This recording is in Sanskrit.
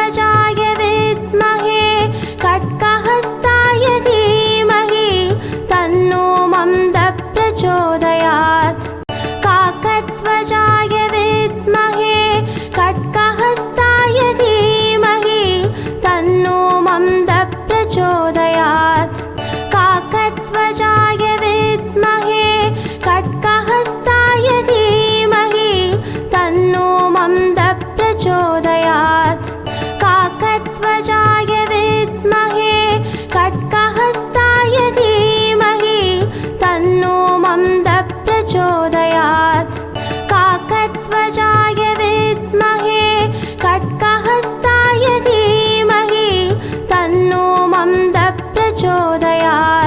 काकध्वजाय विद्महे खड्गहस्ताय धीमहि तन्नो मन्दः प्रचोदयात्। काकध्वजाय विद्महे खड्गहस्ताय धीमहि तन्नो मन्दः प्रचोदयात्। काकध्वजाय विद्महे खड्गहस्ताय धीमहि तन्नो मन्दः प्रचोदयात्। काकध्वजाय विद्महे खड्गहस्ताय धीमहि तन्नो मन्दः प्रचोदयात्। काकध्वजाय विद्महे खड्गहस्ताय धीमहि तन्नो मन्दः प्रचोदयात्।